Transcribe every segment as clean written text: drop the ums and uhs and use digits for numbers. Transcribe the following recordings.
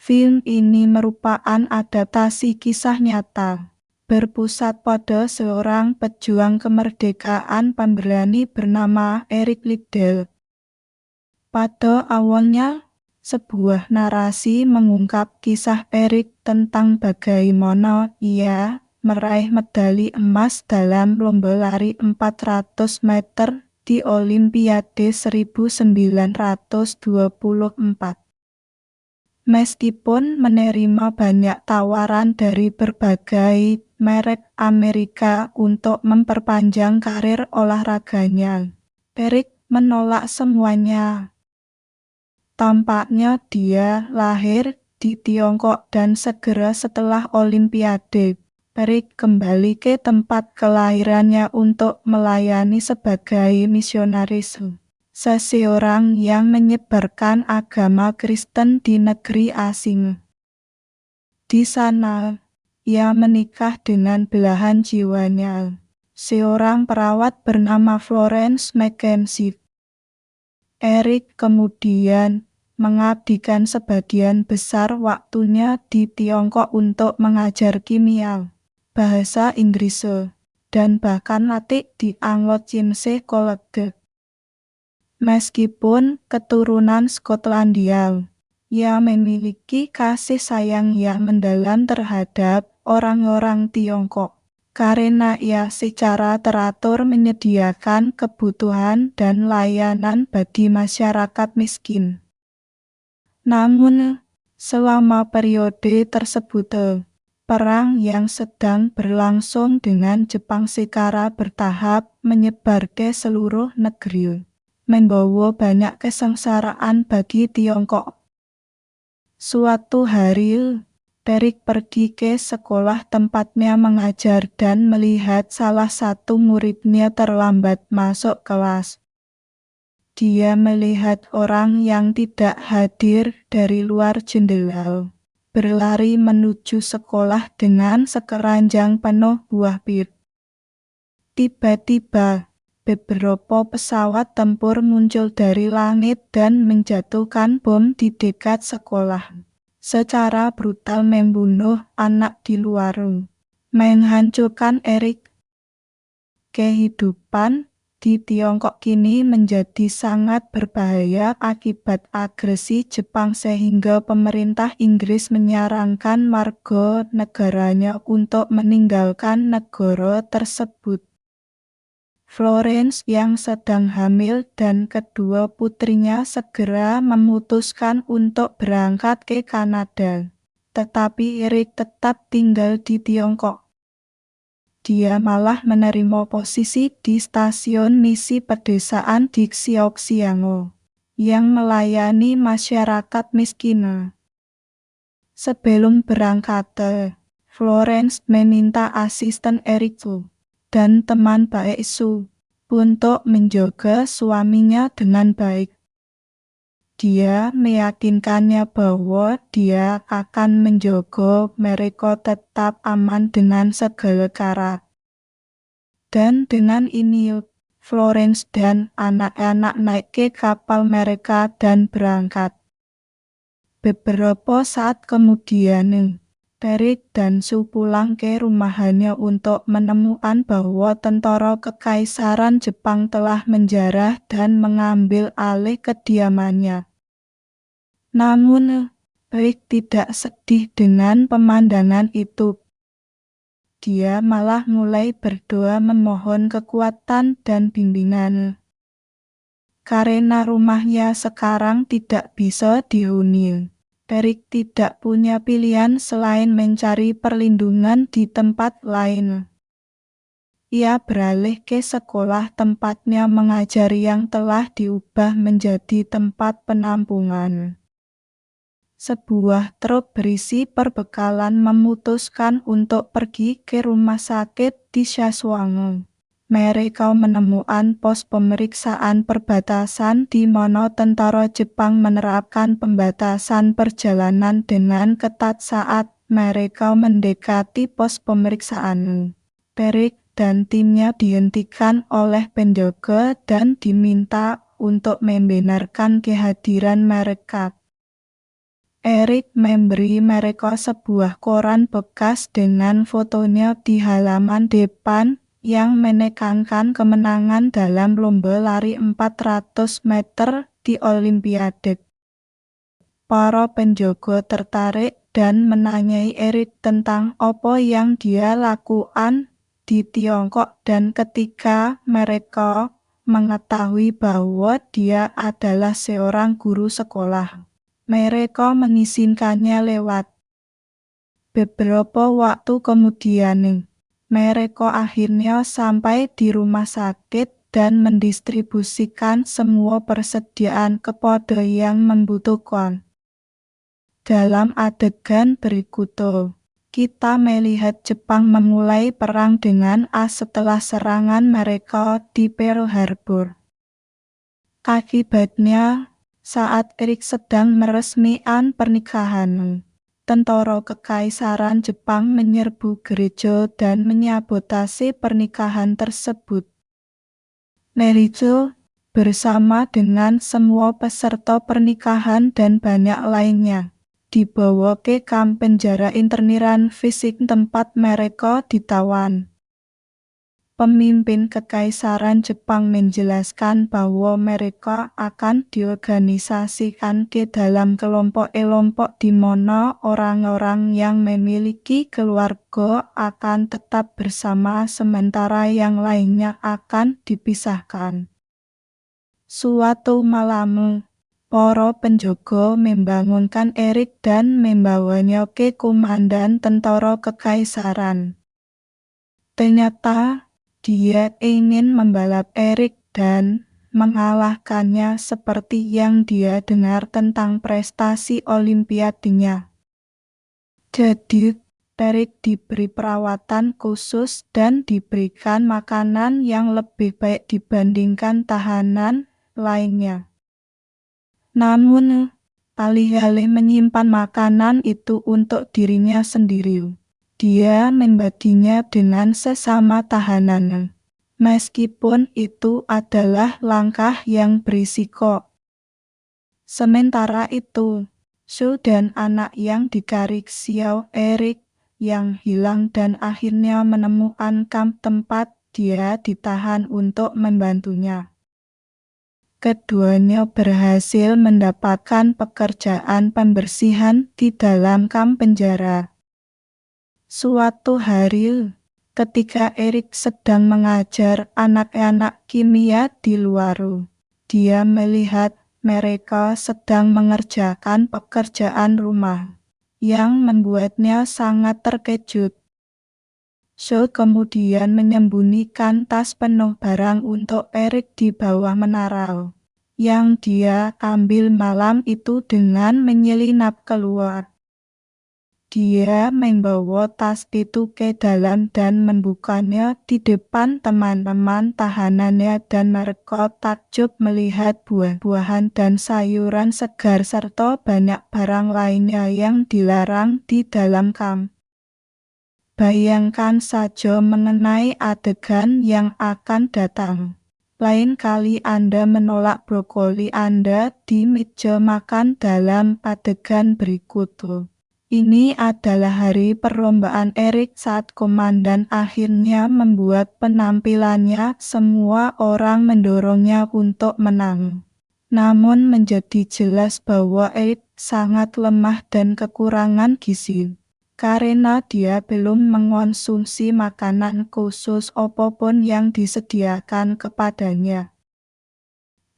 Film ini merupakan adaptasi kisah nyata, berpusat pada seorang pejuang kemerdekaan pemberani bernama Eric Liddell. Pada awalnya, sebuah narasi mengungkap kisah Eric tentang bagaimana ia meraih medali emas dalam lomba lari 400 meter di Olimpiade 1924. Meskipun menerima banyak tawaran dari berbagai merek Amerika untuk memperpanjang karir olahraganya, Eric menolak semuanya. Tampaknya dia lahir di Tiongkok dan segera setelah Olimpiade, Eric kembali ke tempat kelahirannya untuk melayani sebagai misionaris, seseorang yang menyebarkan agama Kristen di negeri asing. Di sana, ia menikah dengan belahan jiwanya, seorang perawat bernama Florence Mackenzie. Eric kemudian mengabdikan sebagian besar waktunya di Tiongkok untuk mengajar kimia, bahasa Inggris, dan bahkan latih di Anglo-Chinese College. Meskipun keturunan Skotlandia, ia memiliki kasih sayang yang mendalam terhadap orang-orang Tiongkok, karena ia secara teratur menyediakan kebutuhan dan layanan bagi masyarakat miskin. Namun, selama periode tersebut, perang yang sedang berlangsung dengan Jepang secara bertahap menyebar ke seluruh negeri, membawa banyak kesengsaraan bagi Tiongkok. Suatu hari, Eric pergi ke sekolah tempatnya mengajar dan melihat salah satu muridnya terlambat masuk kelas. Dia melihat orang yang tidak hadir dari luar jendela, berlari menuju sekolah dengan sekeranjang penuh buah pir. Tiba-tiba, beberapa pesawat tempur muncul dari langit dan menjatuhkan bom di dekat sekolah, secara brutal membunuh anak di luar, menghancurkan Eric. Kehidupan di Tiongkok kini menjadi sangat berbahaya akibat agresi Jepang sehingga pemerintah Inggris menyarankan warga negaranya untuk meninggalkan negara tersebut. Florence yang sedang hamil dan kedua putrinya segera memutuskan untuk berangkat ke Kanada, tetapi Eric tetap tinggal di Tiongkok. Dia malah menerima posisi di stasiun misi pedesaan di Xiaoxiang, yang melayani masyarakat miskin. Sebelum berangkat, Florence meminta asisten Eric dan teman baik Su untuk menjaga suaminya dengan baik. Dia meyakinkannya bahwa dia akan menjaga mereka tetap aman dengan segala cara. Dan dengan ini, Florence dan anak-anak naik ke kapal mereka dan berangkat. Beberapa saat kemudian, Eric dan Su pulang ke rumahnya untuk menemukan bahwa tentara Kekaisaran Jepang telah menjarah dan mengambil alih kediamannya. Namun, Eric tidak sedih dengan pemandangan itu. Dia malah mulai berdoa memohon kekuatan dan bimbingan. Karena rumahnya sekarang tidak bisa dihuni, Eric tidak punya pilihan selain mencari perlindungan di tempat lain. Ia beralih ke sekolah tempatnya mengajar yang telah diubah menjadi tempat penampungan. Sebuah truk berisi perbekalan memutuskan untuk pergi ke rumah sakit di Saswango. Mereka menemukan pos pemeriksaan perbatasan di mana tentara Jepang menerapkan pembatasan perjalanan dengan ketat saat mereka mendekati pos pemeriksaan. Eric dan timnya dihentikan oleh penjaga dan diminta untuk membenarkan kehadiran mereka. Eric memberi mereka sebuah koran bekas dengan fotonya di halaman depan yang menekankan kemenangan dalam lomba lari 400 meter di Olimpiade. Para penjaga tertarik dan menanyai Eric tentang apa yang dia lakukan di Tiongkok, dan ketika mereka mengetahui bahwa dia adalah seorang guru sekolah, mereka mengizinkannya lewat. Beberapa waktu kemudian, mereka akhirnya sampai di rumah sakit dan mendistribusikan semua persediaan kepada yang membutuhkan. Dalam adegan berikutnya, kita melihat Jepang memulai perang dengan AS setelah serangan mereka di Pearl Harbor. Akibatnya, saat Eric sedang meresmikan pernikahan, tentara Kekaisaran Jepang menyerbu gereja dan menyabotase pernikahan tersebut. Nericho, bersama dengan semua peserta pernikahan dan banyak lainnya, dibawa ke kamp penjara interniran fisik tempat mereka ditawan. Pemimpin Kekaisaran Jepang menjelaskan bahwa mereka akan diorganisasikan ke dalam kelompok-kelompok di mana orang-orang yang memiliki keluarga akan tetap bersama sementara yang lainnya akan dipisahkan. Suatu malam, para penjaga membangunkan Eric dan membawanya ke komandan tentara kekaisaran. Ternyata, dia ingin membalap Eric dan mengalahkannya seperti yang dia dengar tentang prestasi olimpiadenya. Jadi, Eric diberi perawatan khusus dan diberikan makanan yang lebih baik dibandingkan tahanan lainnya. Namun, alih-alih menyimpan makanan itu untuk dirinya sendiri, dia membaginya dengan sesama tahanan. Meskipun itu adalah langkah yang berisiko. Sementara itu, Sue dan anak yang ditarik Xiao Eric yang hilang dan akhirnya menemukan kamp tempat dia ditahan untuk membantunya. Keduanya berhasil mendapatkan pekerjaan pembersihan di dalam kamp penjara. Suatu hari, ketika Eric sedang mengajar anak-anak kimia di luar, dia melihat mereka sedang mengerjakan pekerjaan rumah, yang membuatnya sangat terkejut. Sue kemudian menyembunyikan tas penuh barang untuk Eric di bawah menara, yang dia ambil malam itu dengan menyelinap keluar. Dia membawa tas itu ke dalam dan membukanya di depan teman-teman tahanannya, dan mereka takjub melihat buah-buahan dan sayuran segar serta banyak barang lainnya yang dilarang di dalam kamp. Bayangkan saja mengenai adegan yang akan datang. Lain kali Anda menolak brokoli Anda di meja makan dalam adegan berikut. Ini adalah hari perlombaan Eric saat komandan akhirnya membuat penampilannya. Semua orang mendorongnya untuk menang. Namun menjadi jelas bahwa Eric sangat lemah dan kekurangan gizi, karena dia belum mengonsumsi makanan khusus apapun yang disediakan kepadanya.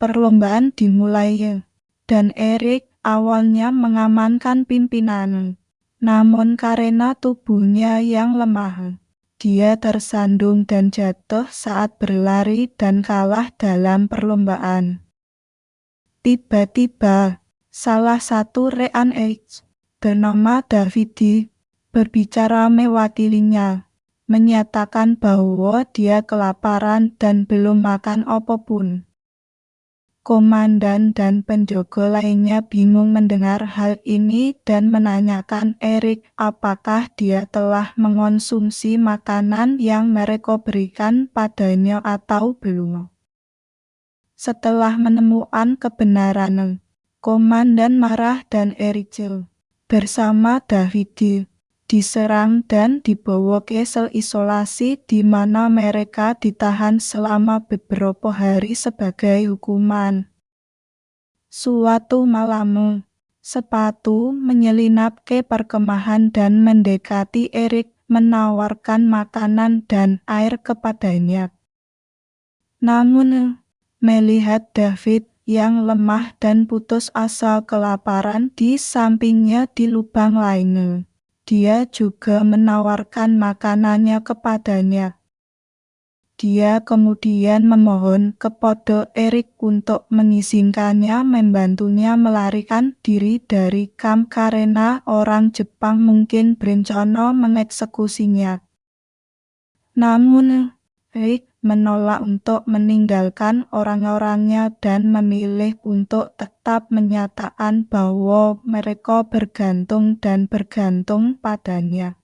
Perlombaan dimulai, dan Eric awalnya mengamankan pimpinan. Namun karena tubuhnya yang lemah, dia tersandung dan jatuh saat berlari dan kalah dalam perlombaan. Tiba-tiba, salah satu rekan Eric, bernama Davidi, berbicara mewakilinya, menyatakan bahwa dia kelaparan dan belum makan apapun. Komandan dan penjaga lainnya bingung mendengar hal ini dan menanyakan Eric apakah dia telah mengonsumsi makanan yang mereka berikan padanya atau belum. Setelah menemukan kebenaran, komandan marah dan Eric bersama Davide, diserang dan dibawa ke sel isolasi di mana mereka ditahan selama beberapa hari sebagai hukuman. Suatu malam, sepatu menyelinap ke perkemahan dan mendekati Erik, menawarkan makanan dan air kepadanya. Namun, melihat David yang lemah dan putus asa kelaparan di sampingnya di lubang lainnya, dia juga menawarkan makanannya kepadanya. Dia kemudian memohon kepada Erik untuk mengizinkannya membantunya melarikan diri dari kamp karena orang Jepang mungkin berencana mengeksekusinya. Namun, Erik menolak untuk meninggalkan orang-orangnya dan memilih untuk tetap menyatakan bahwa mereka bergantung padanya.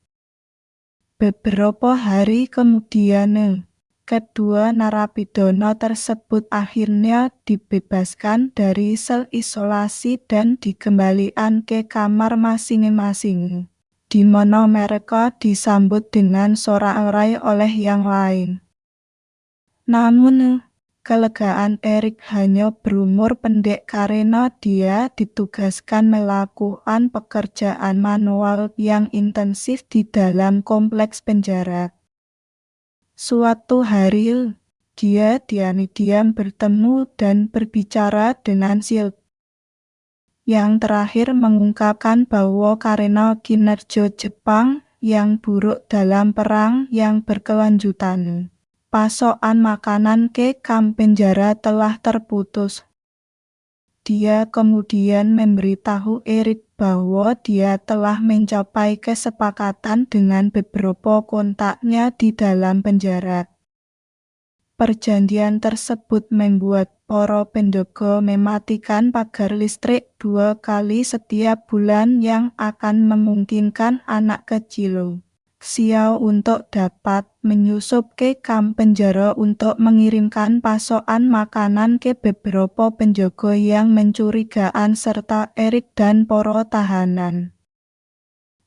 Beberapa hari kemudian, kedua narapidana tersebut akhirnya dibebaskan dari sel isolasi dan dikembalikan ke kamar masing-masing, di mana mereka disambut dengan sorak-sorai oleh yang lain. Namun, kelegaan Erik hanya berumur pendek karena dia ditugaskan melakukan pekerjaan manual yang intensif di dalam kompleks penjara. Suatu hari, dia diam-diam bertemu dan berbicara dengan Shield. Yang terakhir mengungkapkan bahwa karena kinerja Jepang yang buruk dalam perang yang berkelanjutan, pasokan makanan ke kamp penjara telah terputus. Dia kemudian memberitahu Erik bahwa dia telah mencapai kesepakatan dengan beberapa kontaknya di dalam penjara. Perjanjian tersebut membuat para penjaga mematikan pagar listrik 2 kali setiap bulan yang akan memungkinkan anak kecil Xiao untuk dapat menyusup ke kamp penjara untuk mengirimkan pasokan makanan ke beberapa penjaga yang mencurigakan serta Erik dan para tahanan.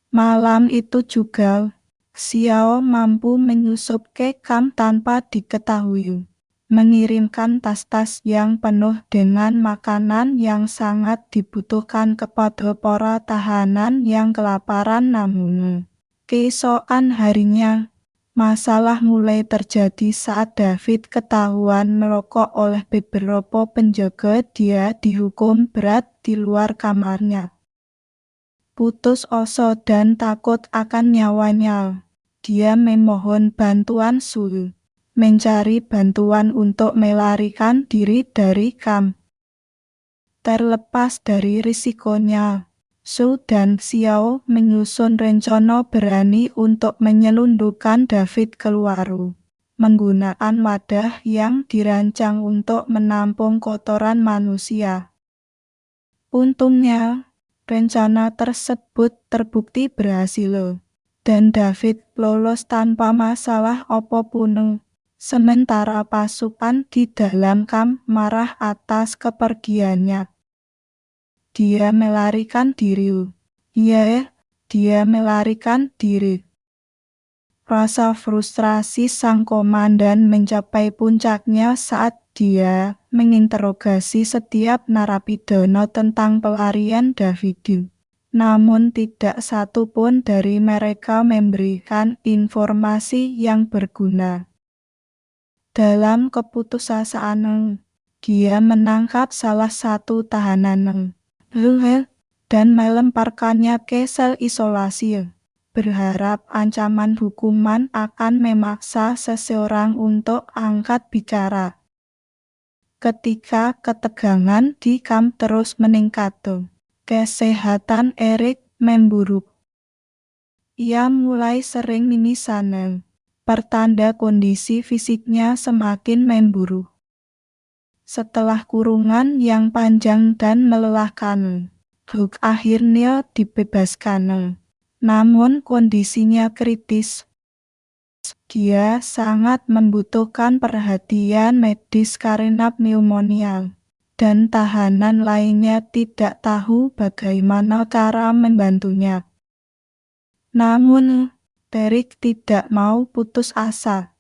Malam itu juga, Xiao mampu menyusup ke kamp tanpa diketahui, mengirimkan tas-tas yang penuh dengan makanan yang sangat dibutuhkan kepada para tahanan yang kelaparan. Namun, keesokan harinya, masalah mulai terjadi saat David ketahuan merokok oleh beberapa penjaga. Dia dihukum berat di luar kamarnya. Putus asa dan takut akan nyawanya, dia memohon bantuan Su, mencari bantuan untuk melarikan diri dari kamp. Terlepas dari risikonya, Su dan Xiao menyusun rencana berani untuk menyelundupkan David keluar, menggunakan wadah yang dirancang untuk menampung kotoran manusia. Untungnya, rencana tersebut terbukti berhasil, dan David lolos tanpa masalah apapun. Sementara pasukan di dalam kamp marah atas kepergiannya. Dia melarikan diri. Dia melarikan diri. Rasa frustrasi sang komandan mencapai puncaknya saat dia menginterogasi setiap narapidana tentang pelarian David. Namun tidak satu pun dari mereka memberikan informasi yang berguna. Dalam keputusasaan, dia menangkap salah satu tahanan dan melemparkannya ke sel isolasi, berharap ancaman hukuman akan memaksa seseorang untuk angkat bicara. Ketika ketegangan di kamp terus meningkat, kesehatan Erik memburuk. Ia mulai sering mimisan, pertanda kondisi fisiknya semakin memburuk. Setelah kurungan yang panjang dan melelahkan, Hugh akhirnya dibebaskan. Namun kondisinya kritis. Dia sangat membutuhkan perhatian medis karena pneumonia. dan tahanan lainnya tidak tahu bagaimana cara membantunya. Namun, Derek tidak mau putus asa.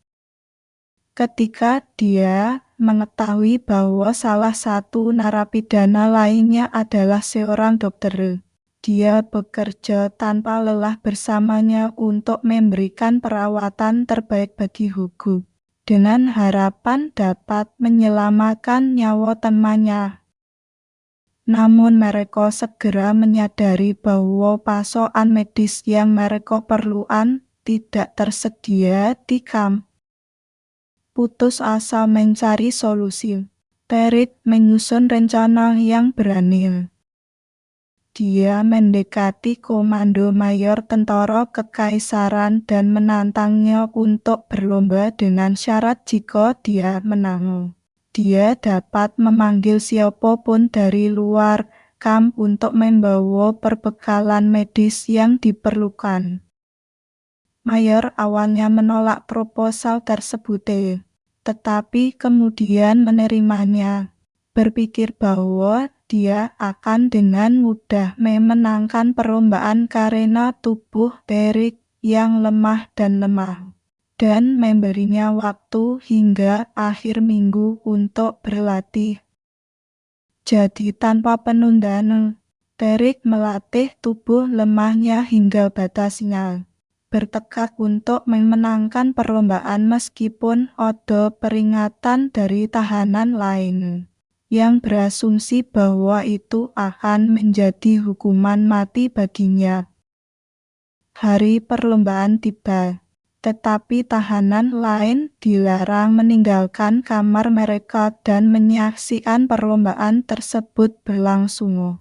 Ketika dia mengetahui bahwa salah satu narapidana lainnya adalah seorang dokter, dia bekerja tanpa lelah bersamanya untuk memberikan perawatan terbaik bagi Hugo, dengan harapan dapat menyelamatkan nyawa temannya. Namun mereka segera menyadari bahwa pasokan medis yang mereka perlukan tidak tersedia di kamp. Putus asa mencari solusi, Derek menyusun rencana yang berani. Dia mendekati komando mayor tentara kekaisaran dan menantangnya untuk berlomba dengan syarat jika dia menang, dia dapat memanggil siapapun dari luar kamp untuk membawa perbekalan medis yang diperlukan. Mayor awalnya menolak proposal tersebut, tetapi kemudian menerimanya, berpikir bahwa dia akan dengan mudah memenangkan perlombaan karena tubuh Derek yang lemah dan memberinya waktu hingga akhir minggu untuk berlatih. Jadi tanpa penundaan, Derek melatih tubuh lemahnya hingga batasnya, bertekad untuk memenangkan perlombaan meskipun ada peringatan dari tahanan lain yang berasumsi bahwa itu akan menjadi hukuman mati baginya. Hari perlombaan tiba, tetapi tahanan lain dilarang meninggalkan kamar mereka dan menyaksikan perlombaan tersebut berlangsung.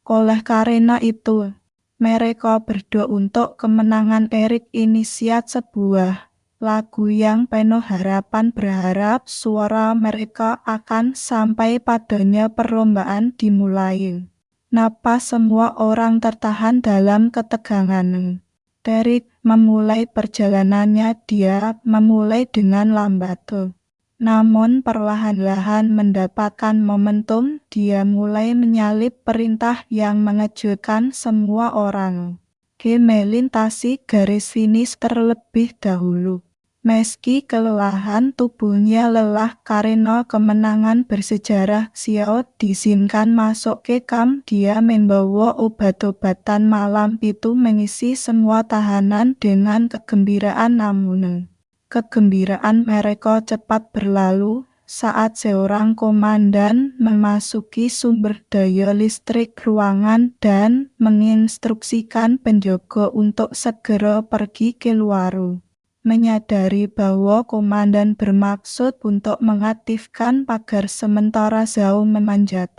Oleh karena itu, mereka berdoa untuk kemenangan Derek. Inisiat sebuah lagu yang penuh harapan, berharap suara mereka akan sampai padanya perlombaan dimulai. Napas semua orang tertahan dalam ketegangan. Derek memulai perjalanannya. Dia memulai dengan lambat, namun perlahan-lahan mendapatkan momentum. Dia mulai menyalip perintah yang mengejutkan semua orang. Melintasi garis finish terlebih dahulu. Meski kelelahan, tubuhnya lelah karena kemenangan bersejarah. Xiao diizinkan masuk ke kamp. Dia membawa obat-obatan malam itu mengisi semua tahanan dengan kegembiraan, namun kegembiraan mereka cepat berlalu saat seorang komandan memasuki sumber daya listrik ruangan dan menginstruksikan penjaga untuk segera pergi keluar. Menyadari bahwa komandan bermaksud untuk mengaktifkan pagar sementara, Zhao memanjat.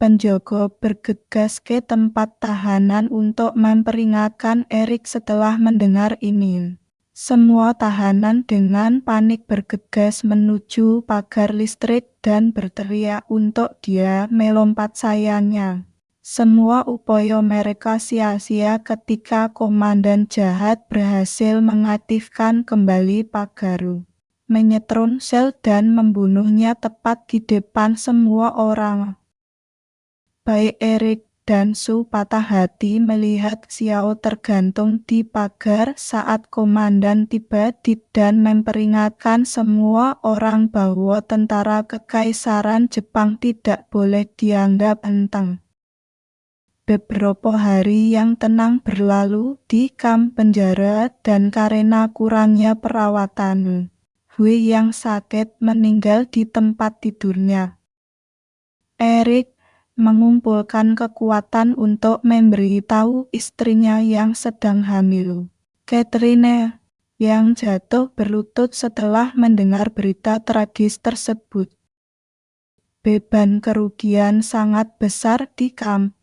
Penjaga bergegas ke tempat tahanan untuk memperingatkan Erik. Setelah mendengar ini, semua tahanan dengan panik bergegas menuju pagar listrik dan berteriak untuk dia melompat. Sayangnya, semua upaya mereka sia-sia ketika komandan jahat berhasil mengaktifkan kembali pagar, menyetrum sel dan membunuhnya tepat di depan semua orang. Baik Erik dan Su patah hati melihat Xiao tergantung di pagar saat komandan tiba dan memperingatkan semua orang bahwa tentara kekaisaran Jepang tidak boleh dianggap enteng. Beberapa hari yang tenang berlalu di kamp penjara dan karena kurangnya perawatan, Hui yang sakit meninggal di tempat tidurnya. Erik mengumpulkan kekuatan untuk memberitahu istrinya yang sedang hamil, Catherine, yang jatuh berlutut setelah mendengar berita tragis tersebut. Beban kerugian sangat besar di kamp.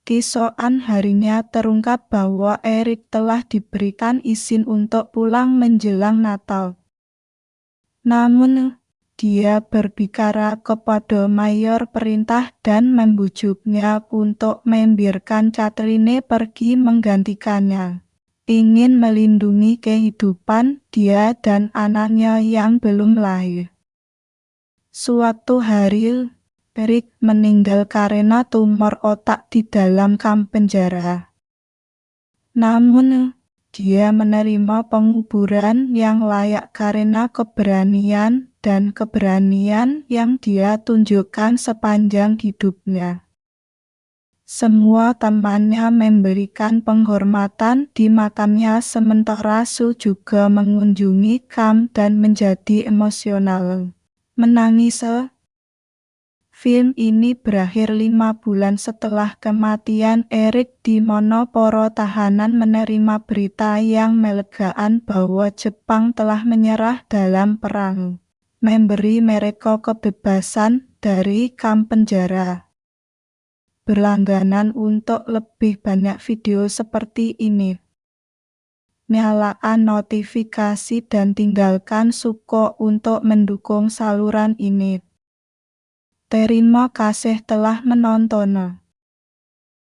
Keesokan harinya terungkap bahwa Erik telah diberikan izin untuk pulang menjelang Natal. Namun, dia berbicara kepada mayor perintah dan membujuknya untuk membiarkan Catherine pergi menggantikannya. Ingin melindungi kehidupan dia dan anaknya yang belum lahir. Suatu hari, Rick meninggal karena tumor otak di dalam kamp penjara. Namun, dia menerima penguburan yang layak karena keberanian dan keberanian yang dia tunjukkan sepanjang hidupnya. Semua temannya memberikan penghormatan di makamnya sementara Sue juga mengunjungi kamp dan menjadi emosional. Menangis. Film ini berakhir 5 bulan setelah kematian Eric, di mana para tahanan menerima berita yang melegakan bahwa Jepang telah menyerah dalam perang, memberi mereka kebebasan dari kamp penjara. Berlangganan untuk lebih banyak video seperti ini. Nyalakan notifikasi dan tinggalkan suko untuk mendukung saluran ini. Terima kasih telah menonton.